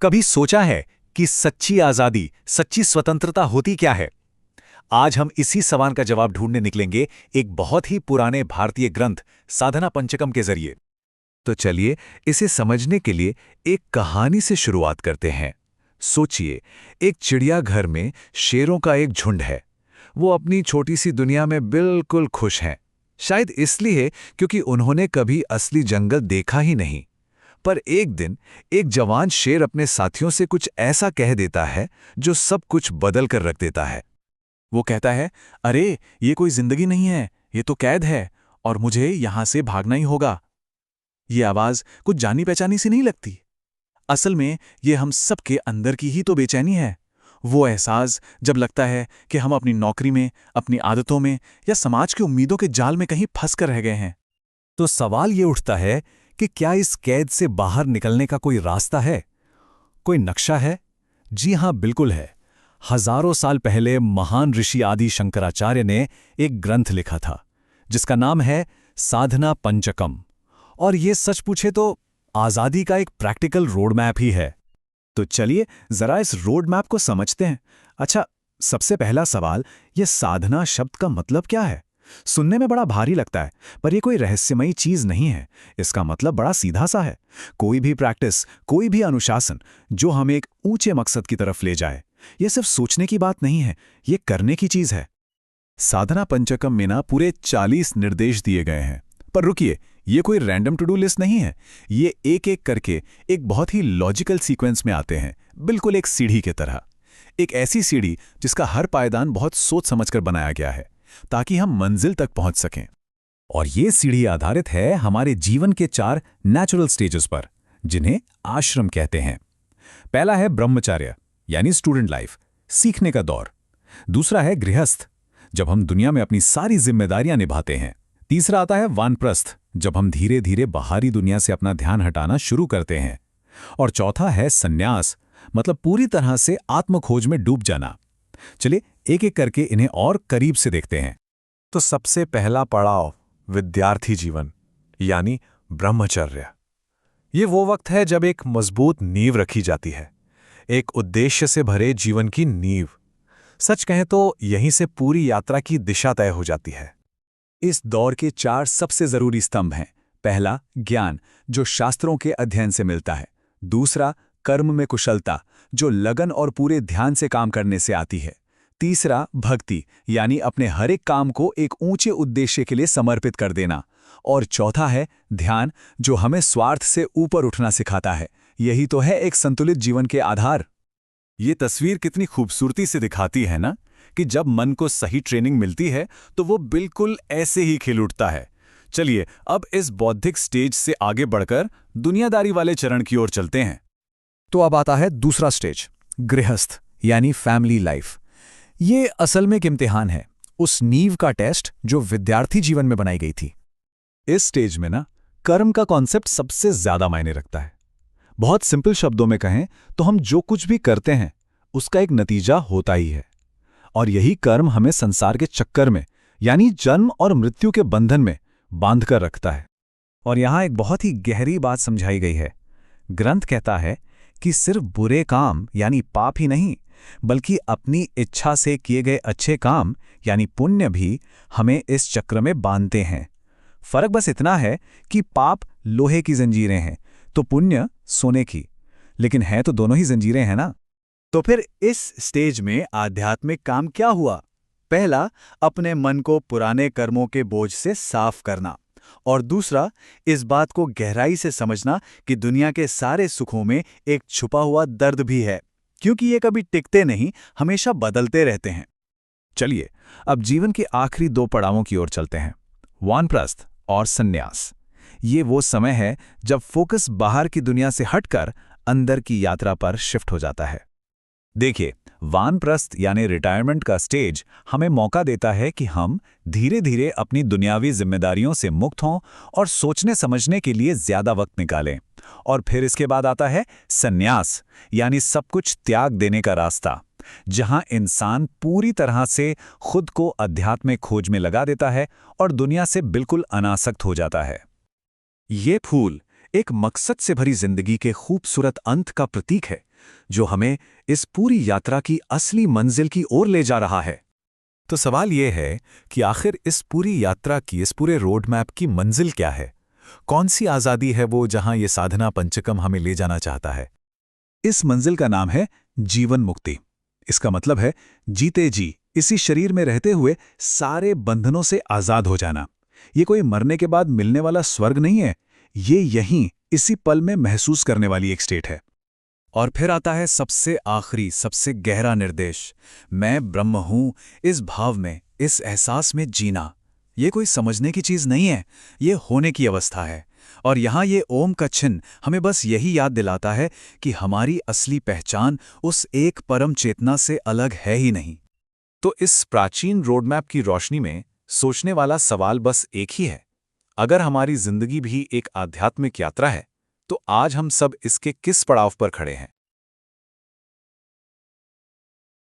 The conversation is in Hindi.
कभी सोचा है कि सच्ची आजादी, सच्ची स्वतंत्रता होती क्या है? आज हम इसी सवाल का जवाब ढूंढने निकलेंगे एक बहुत ही पुराने भारतीय ग्रंथ साधना पंचकम के जरिए। तो चलिए इसे समझने के लिए एक कहानी से शुरुआत करते हैं। सोचिए, एक चिड़ियाघर में शेरों का एक झुंड है। वो अपनी छोटी सी दुनिया में बिल्कुल खुश हैं। शायद इसलिए क्योंकि उन्होंने कभी असली जंगल देखा ही नहीं। पर एक दिन एक जवान शेर अपने साथियों से कुछ ऐसा कह देता है जो सब कुछ बदल कर रख देता है। वो कहता है, अरे ये कोई जिंदगी नहीं है, ये तो कैद है और मुझे यहां से भागना ही होगा। ये आवाज कुछ जानी पहचानी सी नहीं लगती। असल में ये हम सबके अंदर की ही तो बेचैनी है। वो एहसास जब लगता है कि हम अपनी नौकरी में, अपनी आदतों में या समाज की उम्मीदों के जाल में कहीं फंस कर रह गए हैं। तो सवाल ये उठता है कि क्या इस कैद से बाहर निकलने का कोई रास्ता है, कोई नक्शा है? जी हां, बिल्कुल है। हजारों साल पहले महान ऋषि आदि शंकराचार्य ने एक ग्रंथ लिखा था जिसका नाम है साधना पंचकम। और ये सच पूछे तो आजादी का एक प्रैक्टिकल रोड मैप ही है। तो चलिए जरा इस रोड मैप को समझते हैं। अच्छा, सबसे पहला सवाल, ये साधना शब्द का मतलब क्या है? सुनने में बड़ा भारी लगता है, पर यह कोई रहस्यमयी चीज नहीं है। इसका मतलब बड़ा सीधा सा है। कोई भी प्रैक्टिस, कोई भी अनुशासन जो हमें एक ऊंचे मकसद की तरफ ले जाए। यह सिर्फ सोचने की बात नहीं है, ये करने की चीज है। साधना पंचकम में ना पूरे 40 निर्देश दिए गए हैं। पर रुकिए, ये कोई रैंडम टू डू लिस्ट नहीं है। ये एक एक करके एक बहुत ही लॉजिकल सीक्वेंस में आते हैं, बिल्कुल एक सीढ़ी की तरह। एक ऐसी सीढ़ी जिसका हर पायदान बहुत सोच समझकर बनाया गया है ताकि हम मंजिल तक पहुंच सकें। और ये सीढ़ी आधारित है हमारे जीवन के 4 नेचुरल स्टेजेस पर, जिन्हें आश्रम कहते हैं। पहला है ब्रह्मचर्य यानी स्टूडेंट लाइफ, सीखने का दौर। दूसरा है गृहस्थ, जब हम दुनिया में अपनी सारी जिम्मेदारियां निभाते हैं। तीसरा आता है वानप्रस्थ, जब हम धीरे धीरे बाहरी दुनिया से अपना ध्यान हटाना शुरू करते हैं। और चौथा है संन्यास, मतलब पूरी तरह से आत्मखोज में डूब जाना। चलिए एक एक करके इन्हें और करीब से देखते हैं। तो सबसे पहला पड़ाव विद्यार्थी जीवन यानी ब्रह्मचर्य। ये वो वक्त है जब एक मजबूत नींव रखी जाती है, एक उद्देश्य से भरे जीवन की नींव। सच कहें तो यहीं से पूरी यात्रा की दिशा तय हो जाती है। इस दौर के 4 सबसे जरूरी स्तंभ हैं। पहला, ज्ञान, जो शास्त्रों के अध्ययन से मिलता है। दूसरा, कर्म में कुशलता, जो लगन और पूरे ध्यान से काम करने से आती है। तीसरा, भक्ति, यानी अपने हर एक काम को एक ऊंचे उद्देश्य के लिए समर्पित कर देना। और चौथा है ध्यान, जो हमें स्वार्थ से ऊपर उठना सिखाता है। यही तो है एक संतुलित जीवन के आधार। ये तस्वीर कितनी खूबसूरती से दिखाती है ना, कि जब मन को सही ट्रेनिंग मिलती है तो वो बिल्कुल ऐसे ही खिल उठता है। चलिए अब इस बौद्धिक स्टेज से आगे बढ़कर दुनियादारी वाले चरण की ओर चलते हैं। तो अब आता है दूसरा स्टेज, गृहस्थ यानी फैमिली लाइफ। ये असल में एक इम्तिहान है, उस नींव का टेस्ट जो विद्यार्थी जीवन में बनाई गई थी। इस स्टेज में ना कर्म का कॉन्सेप्ट सबसे ज्यादा मायने रखता है। बहुत सिंपल शब्दों में कहें तो हम जो कुछ भी करते हैं उसका एक नतीजा होता ही है। और यही कर्म हमें संसार के चक्कर में यानी जन्म और मृत्यु के बंधन में बांध कर रखता है। और यहां एक बहुत ही गहरी बात समझाई गई है। ग्रंथ कहता है कि सिर्फ बुरे काम यानी पाप ही नहीं, बल्कि अपनी इच्छा से किए गए अच्छे काम यानी पुण्य भी हमें इस चक्र में बांधते हैं। फर्क बस इतना है कि पाप लोहे की जंजीरें हैं तो पुण्य सोने की, लेकिन है तो दोनों ही जंजीरें हैं ना। तो फिर इस स्टेज में आध्यात्मिक काम क्या हुआ? पहला, अपने मन को पुराने कर्मों के बोझ से साफ करना। और दूसरा, इस बात को गहराई से समझना कि दुनिया के सारे सुखों में एक छुपा हुआ दर्द भी है, क्योंकि ये कभी टिकते नहीं, हमेशा बदलते रहते हैं। चलिए अब जीवन के आखिरी 2 पड़ावों की ओर चलते हैं, वानप्रस्थ और संन्यास। ये वो समय है जब फोकस बाहर की दुनिया से हटकर अंदर की यात्रा पर शिफ्ट हो जाता है। देखिए, वानप्रस्थ यानी रिटायरमेंट का स्टेज हमें मौका देता है कि हम धीरे धीरे अपनी दुनियावी जिम्मेदारियों से मुक्त हों और सोचने समझने के लिए ज्यादा वक्त निकालें। और फिर इसके बाद आता है संन्यास, यानी सब कुछ त्याग देने का रास्ता, जहां इंसान पूरी तरह से खुद को आध्यात्मिक खोज में लगा देता है और दुनिया से बिल्कुल अनासक्त हो जाता है। ये फूल एक मकसद से भरी जिंदगी के खूबसूरत अंत का प्रतीक है, जो हमें इस पूरी यात्रा की असली मंजिल की ओर ले जा रहा है। तो सवाल ये है कि आखिर इस पूरी यात्रा की, इस पूरे रोड मैप की मंजिल क्या है? कौन सी आज़ादी है वो जहां ये साधना पंचकम हमें ले जाना चाहता है? इस मंजिल का नाम है जीवन मुक्ति। इसका मतलब है जीते जी इसी शरीर में रहते हुए सारे बंधनों से आजाद हो जाना। ये कोई मरने के बाद मिलने वाला स्वर्ग नहीं है, ये यहीं इसी पल में महसूस करने वाली एक स्टेट है। और फिर आता है सबसे आखिरी, सबसे गहरा निर्देश, मैं ब्रह्म हूं। इस भाव में, इस एहसास में जीना, ये कोई समझने की चीज नहीं है, ये होने की अवस्था है। और यहाँ ये ओम का चिन्ह हमें बस यही याद दिलाता है कि हमारी असली पहचान उस एक परम चेतना से अलग है ही नहीं। तो इस प्राचीन रोड मैप की रोशनी में सोचने वाला सवाल बस एक ही है। अगर हमारी जिंदगी भी एक आध्यात्मिक यात्रा है, तो आज हम सब इसके किस पड़ाव पर खड़े हैं?